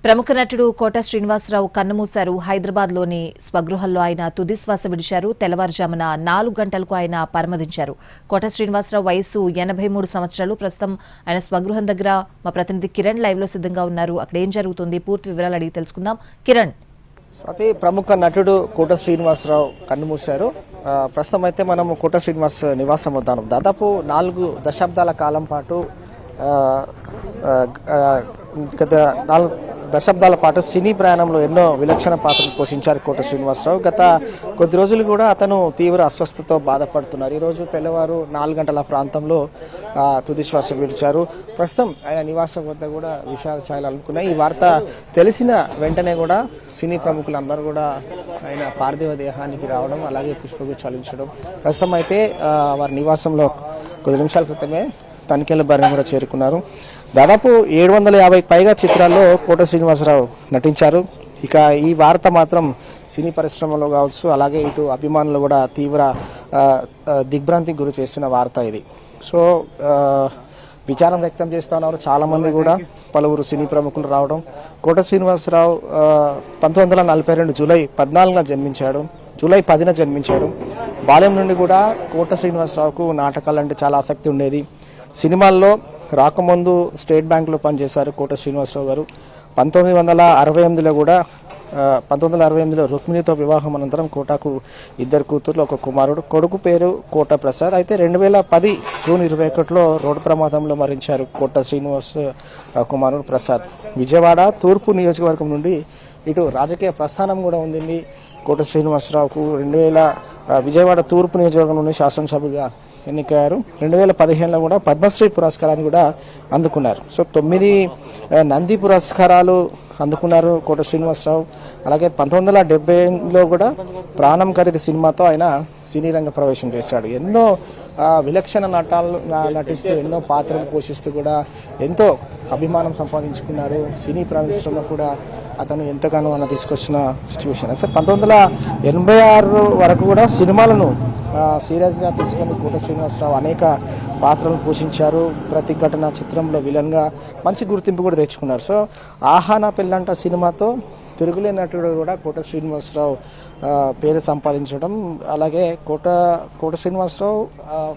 ప్రముఖ నటుడు కోట శ్రీనివాసరావు కన్నుమూశారు. హైదరాబాద్లోని స్వగృహంలో ఆయన తుది శ్వాస విడిచారు. తెల్లవారుజామున 4 గంటలకు ఆయన పరమదించారు. కోట శ్రీనివాసరావు వయసు 83 సంవత్సరాలు. ప్రస్తుతం ఆయన స్వగృహం దగ్గర మా ప్రతినిధి కిరణ్ లైవ్ లో సిద్ధంగా ఉన్నారు. అక్కడ ఏం జరుగుతుంది, పూర్తి వివరాలు అడిగి తెలుసుకుందాం. కిరణ్. స్వాతి, ప్రముఖ నటుడు కోట శ్రీనివాసరావు కన్నుమూశారు. ప్రస్తుతం అయితే మనం కోట శ్రీనివాస్ నివాసం వద్దాం. దాదాపు 4 దశాబ్దాల కాలం పాటు గత 4 దశాబ్దాల పాటు సినీ ప్రయాణంలో ఎన్నో విలక్షణ పాత్రలు పోషించారు కోట శ్రీనివాసరావు. గత కొద్ది రోజులు కూడా అతను తీవ్ర అస్వస్థతతో బాధపడుతున్నారు. ఈరోజు తెల్లవారు 4 గంటల ప్రాంతంలో తుది శ్వాస విడిచారు. ప్రస్తుతం ఆయన నివాసం వద్ద కూడా విషాద ఛాయలు అనుకున్నాయి. ఈ వార్త తెలిసిన వెంటనే కూడా సినీ ప్రముఖులందరూ కూడా ఆయన పార్థివ దేహానికి రావడం, అలాగే పుష్పగుచ్చాలించడం. ప్రస్తుతం అయితే వారి నివాసంలో కొద్ది నిమిషాల క్రితమే తనిఖీల బరిని కూడా చేరుకున్నారు. దాదాపు 750కి పైగా చిత్రాల్లో కోట శ్రీనివాసరావు నటించారు. ఇక ఈ వార్త మాత్రం సినీ పరిశ్రమలో కావచ్చు, అలాగే ఇటు అభిమానులు కూడా తీవ్ర దిగ్భ్రాంతికి గురి చేస్తున్న వార్త ఇది. సో విచారం వ్యక్తం చేస్తూ ఉన్నారు చాలా మంది కూడా, పలువురు సినీ ప్రముఖులు రావడం. కోట శ్రీనివాసరావు 1942 జూలై 14న జన్మించాడు. జూలై 10న జన్మించాడు. బాల్యం నుండి కూడా కోట శ్రీనివాసరావుకు నాటకాలంటే చాలా ఆసక్తి ఉండేది. సినిమాల్లో రాకముందు స్టేట్ బ్యాంకులో పనిచేశారు కోట శ్రీనివాసరావు గారు. 1968లో కూడా 1968లో రుక్మిణితో వివాహం అనంతరం కోటకు 2 కూతుర్లు, 1 కుమారుడు. కొడుకు పేరు కోట ప్రసాద్. అయితే 2010 జూన్ 21లో రోడ్డు ప్రమాదంలో మరణించారు కోట శ్రీనివాస్ కుమారుడు ప్రసాద్. విజయవాడ తూర్పు నియోజకవర్గం నుండి ఇటు రాజకీయ ప్రస్థానం కూడా ఉంది కోట శ్రీనివాసరావుకు. విజయవాడ తూర్పు నియోజకవర్గం నుండి శాసనసభ్యుగా ఎన్నికయ్యారు. 2015లో కూడా పద్మశ్రీ పురస్కారాన్ని కూడా అందుకున్నారు. సో 9 నంది పురస్కారాలు అందుకున్నారు కోట శ్రీనివాసరావు. అలాగే 1970లో కూడా ప్రాణం ఖరీదు సినిమాతో ఆయన సినీ రంగ ప్రవేశం చేశాడు. ఎన్నో విలక్షణ నటిస్తూ ఎన్నో పాత్రలు పోషిస్తూ కూడా ఎంతో అభిమానం సంపాదించుకున్నారు. సినీ పరిశ్రమలో కూడా అతను ఎంతగానో అన్న తీసుకొచ్చిన సిచ్యువేషన్. అసలు 1986 వరకు కూడా సినిమాలను సీరియస్గా తీసుకొని కోట శ్రీనివాసరావు అనేక పాత్రలు పోషించారు. ప్రతిఘటన చిత్రంలో విలన్గా మంచి గుర్తింపు కూడా తెచ్చుకున్నారు. సో ఆహానా పెళ్ళంట సినిమాతో తిరుగులేని నటుడు కూడా కోట శ్రీనివాసరావు పేరు సంపాదించడం. అలాగే కోట శ్రీనివాసరావు,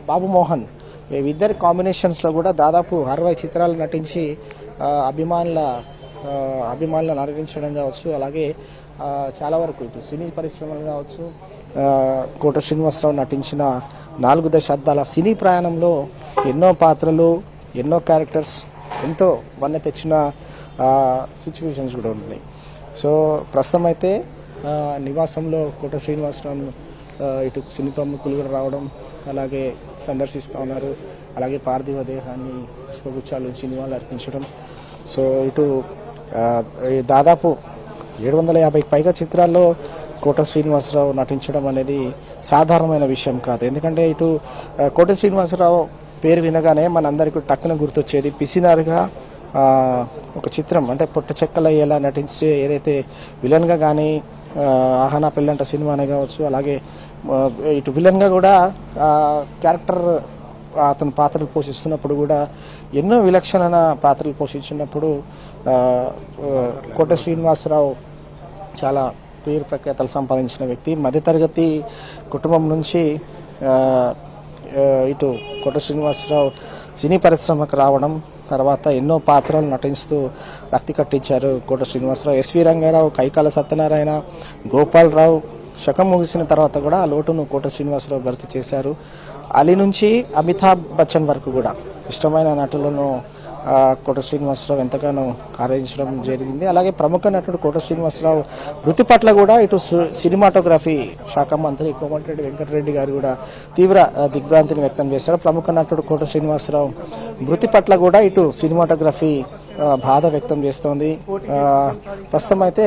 బాబు మోహన్ ఇద్దరి కాంబినేషన్స్లో కూడా దాదాపు 60 చిత్రాలు నటించి అభిమానులను అలరించడం కావచ్చు, అలాగే చాలా వరకు ఇటు సినీ పరిశ్రమలు కావచ్చు, కోట శ్రీనివాసరావు నటించిన 4 దశాబ్దాల సినీ ప్రయాణంలో ఎన్నో పాత్రలు, ఎన్నో క్యారెక్టర్స్, ఎంతో వన్నె తెచ్చిన సిచ్యువేషన్స్ కూడా ఉన్నాయి. సో ప్రస్తుతం అయితే నివాసంలో కోట శ్రీనివాసరావు ఇటు సినీ ప్రముఖులు కూడా రావడం, అలాగే సందర్శిస్తూ ఉన్నారు. అలాగే పార్థివ దేహాన్ని పుష్పగుచ్చాలు సినిమాలు అర్పించడం. సో ఇటు దాదాపు 750కి పైగా చిత్రాల్లో కోట శ్రీనివాసరావు నటించడం అనేది సాధారణమైన విషయం కాదు. ఎందుకంటే ఇటు కోట శ్రీనివాసరావు పేరు వినగానే మనందరికీ టక్కున గుర్తొచ్చేది పిసినారుగా ఒక చిత్రం, అంటే పొట్ట చెక్కలయ్యేలా నటించే ఏదైతే విలన్గా కానీ ఆహానా పెళ్ళంట సినిమానే కావచ్చు, అలాగే ఇటు విలన్గా కూడా క్యారెక్టర్ అతను పాత్రలు పోషిస్తున్నప్పుడు కూడా ఎన్నో విలక్షణ పాత్రలు పోషించినప్పుడు కోట శ్రీనివాసరావు చాలా పేరు ప్రఖ్యాతలు సంపాదించిన వ్యక్తి. మధ్యతరగతి కుటుంబం నుంచి ఇటు కోట శ్రీనివాసరావు సినీ పరిశ్రమకు రావడం, తర్వాత ఎన్నో పాత్రలు నటిస్తూ రక్తి కట్టించారు కోట శ్రీనివాసరావు. ఎస్వి రంగారావు, కైకాల సత్యనారాయణ, గోపాలరావు శకం ముగిసిన తర్వాత కూడా ఆ లోటును కోట శ్రీనివాసరావు భర్తీ చేశారు. అలీ నుంచి అమితాబ్ బచ్చన్ వరకు కూడా ఇష్టమైన నటులను కోట శ్రీనివాసరావు ఎంతగానో ఆరాధించడం జరిగింది. అలాగే ప్రముఖ నటుడు కోట శ్రీనివాసరావు వృత్తి పట్ల కూడా ఇటు సినిమాటోగ్రఫీ శాఖ మంత్రి కోమటిరెడ్డి వెంకటరెడ్డి గారు కూడా తీవ్ర దిగ్భ్రాంతిని వ్యక్తం చేశారు. ప్రముఖ నటుడు కోట శ్రీనివాసరావు వృత్తి పట్ల కూడా ఇటు సినిమాటోగ్రఫీ బాధ వ్యక్తం చేస్తోంది. ప్రస్తుతం అయితే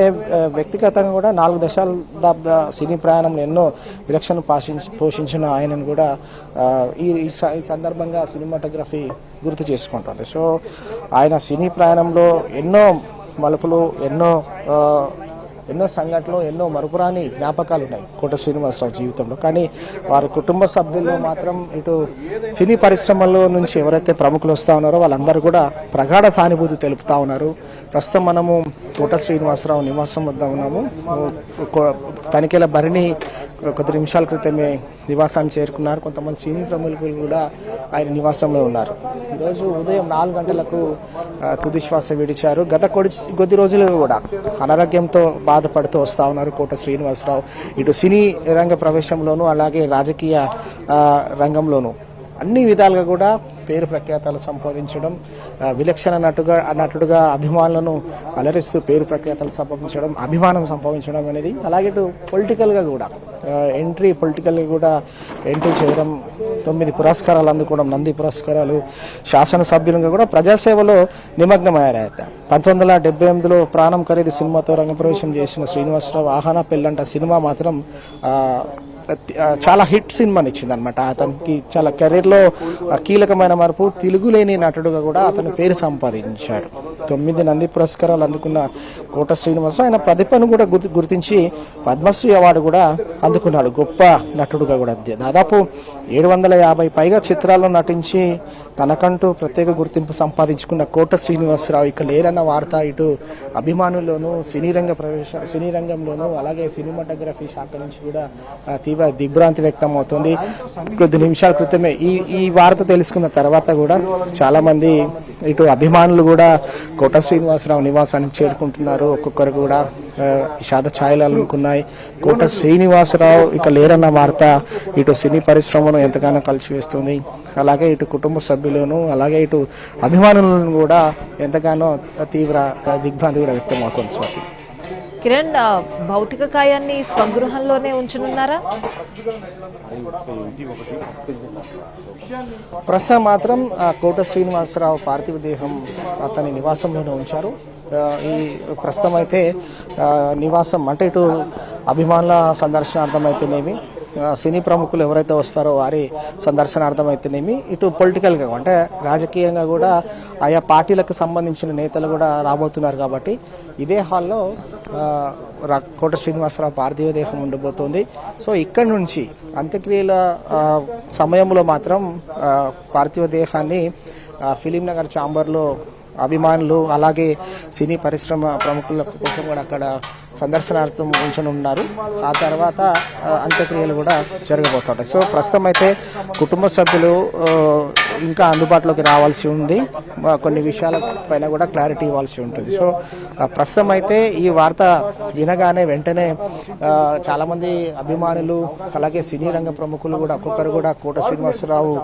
వ్యక్తిగతంగా కూడా 4 దశాబ్ద సినీ ప్రయాణంలో ఎన్నో విలక్షణ పోషించిన ఆయనను కూడా ఈ సందర్భంగా సినిమాటోగ్రఫీ గుర్తు చేసుకుంటుంది. సో ఆయన సినీ ప్రయాణంలో ఎన్నో మలుపులు, ఎన్నో సంఘటనలు, ఎన్నో మరుపురాని జ్ఞాపకాలు ఉన్నాయి కోట శ్రీనివాసరావు జీవితంలో. కానీ వారి కుటుంబ సభ్యుల్లో మాత్రం ఇటు సినీ పరిశ్రమల్లో నుంచి ఎవరైతే ప్రముఖులు వస్తూ ఉన్నారో వాళ్ళందరూ కూడా ప్రగాఢ సానుభూతి తెలుపుతా ఉన్నారు. ప్రస్తుతం మనము కోట శ్రీనివాసరావు నివాసం వద్ద ఉన్నాము. తనిఖీల భరణి కొద్ది నిమిషాల క్రితమే నివాసాన్ని చేరుకున్నారు. కొంతమంది సీనియర్ ప్రముఖులు కూడా ఆయన నివాసంలో ఉన్నారు. ఈరోజు ఉదయం 4 గంటలకు తుది శ్వాస విడిచారు. గత కొద్ది రోజులు కూడా అనారోగ్యంతో బాధపడుతూ వస్తూ ఉన్నారు కోట శ్రీనివాసరావు. ఇటు సినీ రంగ ప్రవేశంలోనూ అలాగే రాజకీయ రంగంలోనూ అన్ని విధాలుగా కూడా పేరు ప్రఖ్యాతలు సంపాదించడం, విలక్షణ నటుడుగా అభిమానులను అలరిస్తూ పేరు ప్రఖ్యాతలు సంపాదించడం, అభిమానం సంపాదించడం అనేది, అలాగే ఇటు పొలిటికల్గా కూడా పొలిటికల్గా కూడా ఎంట్రీ చేయడం, 9 పురస్కారాలు అందుకోవడం, నంది పురస్కారాలు, శాసనసభ్యులుగా కూడా ప్రజాసేవలో నిమగ్నమయ్యారు. 1978లో ప్రాణం ఖరీదు సినిమాతో రంగప్రవేశం చేసిన శ్రీనివాసరావు ఆహానా పెళ్ళంట సినిమా మాత్రం చాలా హిట్ సినిమాని ఇచ్చింది అనమాట. అతనికి చాలా కెరీర్లో కీలకమైన మార్పు. తిరుగులేని నటుడుగా కూడా అతను పేరు సంపాదించాడు. 9 నంది పురస్కారాలు అందుకున్న కోట శ్రీనివాసరావు ఆయన ప్రతిభను కూడా గుర్తించి పద్మశ్రీ అవార్డు కూడా అందుకున్నాడు. గొప్ప నటుడుగా కూడా దాదాపు 750 పైగా చిత్రాల్లో నటించి తనకంటూ ప్రత్యేక గుర్తింపు సంపాదించుకున్న కోట శ్రీనివాసరావు ఇక లేరన్న వార్త ఇటు అభిమానుల్లోనూ సినీ రంగంలోనూ అలాగే సినిమాటోగ్రఫీ శాఖ నుంచి కూడా తీవ్ర దిగ్భ్రాంతి వ్యక్తం అవుతుంది. కొద్ది నిమిషాల క్రితమే ఈ వార్త తెలుసుకున్న తర్వాత కూడా చాలా మంది ఇటు అభిమానులు కూడా కోట శ్రీనివాసరావు నివాసానికి చేరుకుంటున్నారు. ఒక్కొక్కరు కూడా విషాద ఛాయలు అనుకున్నాయి. కోట శ్రీనివాసరావు ఇక లేరన్న వార్త ఇటు సినీ పరిశ్రమను ఎంతగానో కలిసివేస్తుంది. అలాగే ఇటు కుటుంబ సభ్యులను అలాగే ఇటు అభిమానులను కూడా ఎంతగానో తీవ్ర దిగ్భ్రాంతి కూడా వ్యక్తం అవుతుంది. స్వాతి, కిరణ్, భౌతిక కాయాన్ని స్వగృహంలోనే ఉంచనున్నారా? ప్రస్తుతం మాత్రం కోట శ్రీనివాసరావు పార్థివ దేహం అతని నివాసంలోనే ఉంచారు. ఈ ప్రస్తుతం అయితే నివాసం అంటే ఇటు అభిమానుల సందర్శనార్థం అయితేనేమి, సినీ ప్రముఖులు ఎవరైతే వస్తారో వారి సందర్శనార్థం అయితేనేమి, ఇటు పొలిటికల్గా అంటే రాజకీయంగా కూడా ఆయా పార్టీలకు సంబంధించిన నేతలు కూడా రాబోతున్నారు. కాబట్టి ఇదే హాల్లో కోట శ్రీనివాసరావు పార్థివ దేహం ఉండబోతోంది. సో ఇక్కడి నుంచి అంత్యక్రియల సమయంలో మాత్రం పార్థివ దేహాన్ని ఫిలిం నగర్ ఛాంబర్లో అభిమానులు అలాగే సినీ పరిశ్రమ ప్రముఖుల కోసం కూడా అక్కడ సందర్శనార్థం ఉంచనున్నారు. ఆ తర్వాత అంత్యక్రియలు కూడా జరగబోతుంటాయి. సో ప్రస్తుతం అయితే కుటుంబ సభ్యులు ఇంకా అందుబాటులోకి రావాల్సి ఉంది. కొన్ని విషయాల పైన కూడా క్లారిటీ ఇవ్వాల్సి ఉంటుంది. సో ప్రస్తుతం అయితే ఈ వార్త వినగానే వెంటనే చాలామంది అభిమానులు అలాగే సినీ రంగ ప్రముఖులు కూడా ఒక్కొక్కరు కూడా కోట శ్రీనివాసరావు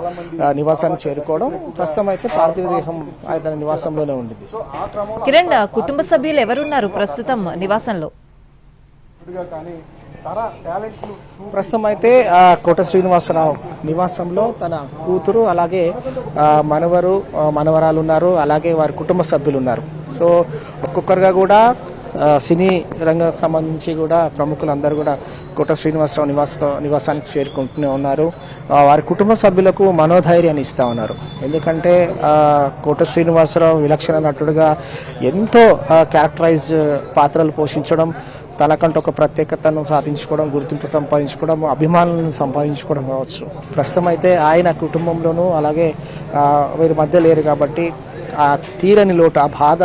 నివాసాన్ని చేరుకోవడం, ప్రస్తుతం అయితే పార్థివ దేహం ఆయన నివాసంలోనే ఉండింది. కిరణ్, కుటుంబ సభ్యులు ఎవరున్నారు ప్రస్తుతం నివాసంలో? ప్రస్తుతం అయితే కోట శ్రీనివాసరావు నివాసంలో తన కూతురు అలాగే మనవరాలు ఉన్నారు. అలాగే వారి కుటుంబ సభ్యులు ఉన్నారు. సో ఒక్కొక్కరుగా కూడా సినీ రంగానికి సంబంధించి కూడా ప్రముఖులందరూ కూడా కోట శ్రీనివాసరావు నివాసానికి చేరుకుంటూనే ఉన్నారు. వారి కుటుంబ సభ్యులకు మనోధైర్యాన్ని ఇస్తా ఉన్నారు. ఎందుకంటే కోట శ్రీనివాసరావు విలక్షణ నటుడుగా ఎంతో క్యారెక్టరైజ్ పాత్రలు పోషించడం, తనకంటూ ఒక ప్రత్యేకతను సాధించుకోవడం, గుర్తింపు సంపాదించుకోవడం, అభిమానులను సంపాదించుకోవడం కావచ్చు. ప్రస్తుతం అయితే ఆయన కుటుంబంలోనూ అలాగే వీరి మధ్య లేరు కాబట్టి ఆ తీరని లోటు, ఆ బాధ,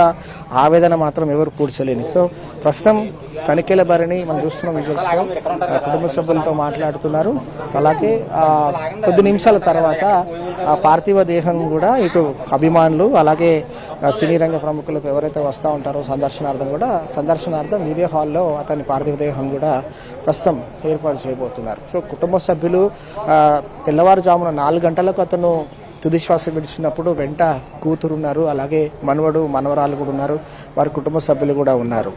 ఆవేదన మాత్రం ఎవరు కూర్చలేని. సో ప్రస్తుతం తనిఖీల భరణి మనం చూస్తున్నాం విజువల్స్లో కుటుంబ సభ్యులతో మాట్లాడుతున్నారు. అలాగే కొద్ది నిమిషాల తర్వాత ఆ పార్థివ దేహం కూడా ఇటు అభిమానులు అలాగే సినీ రంగ ప్రముఖులకు ఎవరైతే వస్తూ ఉంటారో సందర్శనార్థం ఇదే హాల్లో అతని పార్థివ దేహం కూడా ప్రస్తుతం ఏర్పాటు చేయబోతున్నారు. సో కుటుంబ సభ్యులు తెల్లవారుజామున 4 గంటలకు అతను తుది శ్వాస విడిచినప్పుడు వెంట కూతురున్నారు, అలాగే మనవరాలు కూడా ఉన్నారు, వారి కుటుంబ సభ్యులు కూడా ఉన్నారు.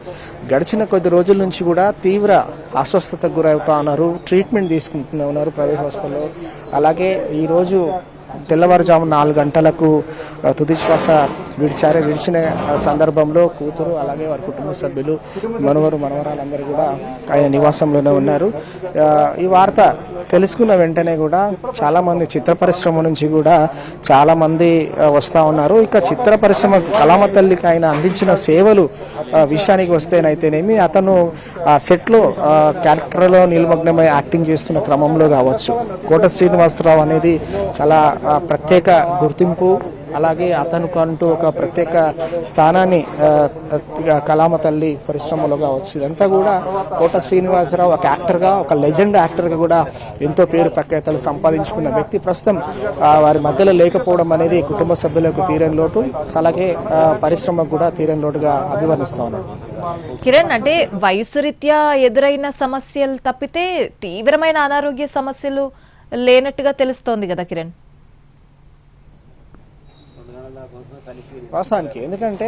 గడిచిన కొద్ది రోజుల నుంచి కూడా తీవ్ర అస్వస్థతకు గురవుతా ఉన్నారు. ట్రీట్మెంట్ తీసుకుంటూనే ఉన్నారు ప్రైవేట్ హాస్పిటల్లో. అలాగే ఈరోజు తెల్లవారుజాము 4 గంటలకు తుది శ్వాస విడిచిన సందర్భంలో కూతురు అలాగే వారి కుటుంబ సభ్యులు మనవరాలందరూ కూడా ఆయన నివాసంలోనే ఉన్నారు. ఈ వార్త తెలుసుకున్న వెంటనే కూడా చాలామంది చిత్ర పరిశ్రమ నుంచి కూడా చాలామంది వస్తూ ఉన్నారు. ఇక చిత్ర పరిశ్రమ కళామ తల్లికి ఆయన అందించిన సేవలు విషయానికి వస్తేనైతేనేమి, అతను సెట్లో క్యారెక్టర్లో నిమగ్నమై యాక్టింగ్ చేస్తున్న క్రమంలో కావచ్చు, కోట శ్రీనివాసరావు అనేది చాలా ప్రత్యేక గుర్తింపు అలాగే అతనికి అంటూ ఒక ప్రత్యేక స్థానాన్ని కళామ తల్లి పరిశ్రమలో కావచ్చు, ఇదంతా కూడా కోట శ్రీనివాసరావు ఒక యాక్టర్గా, ఒక లెజెండ్ యాక్టర్గా కూడా ఎంతో పేరు ప్రఖ్యాతలు సంపాదించుకున్న వ్యక్తి ప్రస్తుతం వారి మధ్యలో లేకపోవడం అనేది కుటుంబ సభ్యులకు తీరని లోటు, అలాగే పరిశ్రమకు కూడా తీరని లోటుగా అభివర్ణిస్తా ఉన్నాడు. కిరణ్, అంటే వయసు రీత్యా ఎదురైన సమస్యలు తప్పితే తీవ్రమైన అనారోగ్య సమస్యలు లేనట్టుగా తెలుస్తోంది కదా కిరణ్? వాస్తవానికి ఎందుకంటే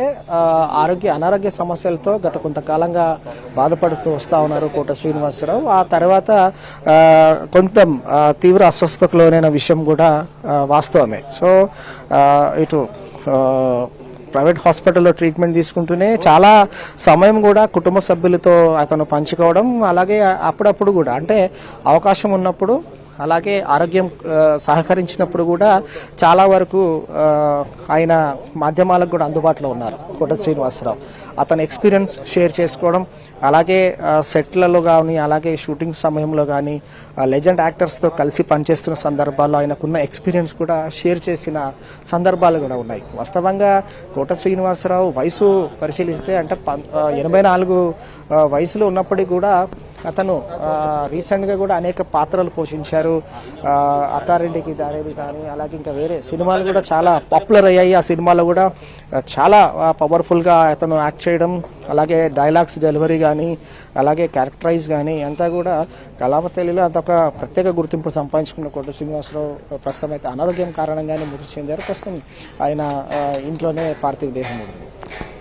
అనారోగ్య సమస్యలతో గత కొంతకాలంగా బాధపడుతూ వస్తా ఉన్నారు కోట శ్రీనివాసరావు. ఆ తర్వాత కొంత తీవ్ర అస్వస్థతకు లోనైన విషయం కూడా వాస్తవమే. సో ఇటు ప్రైవేట్ హాస్పిటల్లో ట్రీట్మెంట్ తీసుకుంటూనే చాలా సమయం కూడా కుటుంబ సభ్యులతో అతను పంచుకోవడం, అలాగే అప్పుడప్పుడు కూడా అంటే అవకాశం ఉన్నప్పుడు, అలాగే ఆరోగ్యం సహకరించినప్పుడు కూడా చాలా వరకు ఆయన మాధ్యమాలకు కూడా అందుబాటులో ఉన్నారు కోట శ్రీనివాసరావు. అతని ఎక్స్పీరియన్స్ షేర్ చేసుకోవడం, అలాగే సెట్లలో కానీ, అలాగే షూటింగ్ సమయంలో కానీ లెజెండ్ యాక్టర్స్తో కలిసి పనిచేస్తున్న సందర్భాల్లో ఆయనకున్న ఎక్స్పీరియన్స్ కూడా షేర్ చేసిన సందర్భాలు కూడా ఉన్నాయి. వాస్తవంగా కోట శ్రీనివాసరావు వయసు పరిశీలిస్తే అంటే 84 వయసులో ఉన్నప్పటికీ కూడా అతను రీసెంట్గా కూడా అనేక పాత్రలు పోషించారు. అత్తారింటికి దారేది కానీ, అలాగే ఇంకా వేరే సినిమాలు కూడా చాలా పాపులర్ అయ్యాయి. ఆ సినిమాలో కూడా చాలా పవర్ఫుల్గా అతను యాక్ట్ చేయడం, అలాగే డైలాగ్స్ డెలివరీ కానీ, అలాగే క్యారెక్టరైజ్ కానీ అంతా కూడా కళామతల్లిలో అంత ఒక ప్రత్యేక గుర్తింపు సంపాదించుకున్న కోట శ్రీనివాసరావు ప్రస్తుతం అయితే అనారోగ్యం కారణంగానే మృతి చెందారు. ప్రస్తుతం ఆయన ఇంట్లోనే పార్థివ దేహం ఉంది.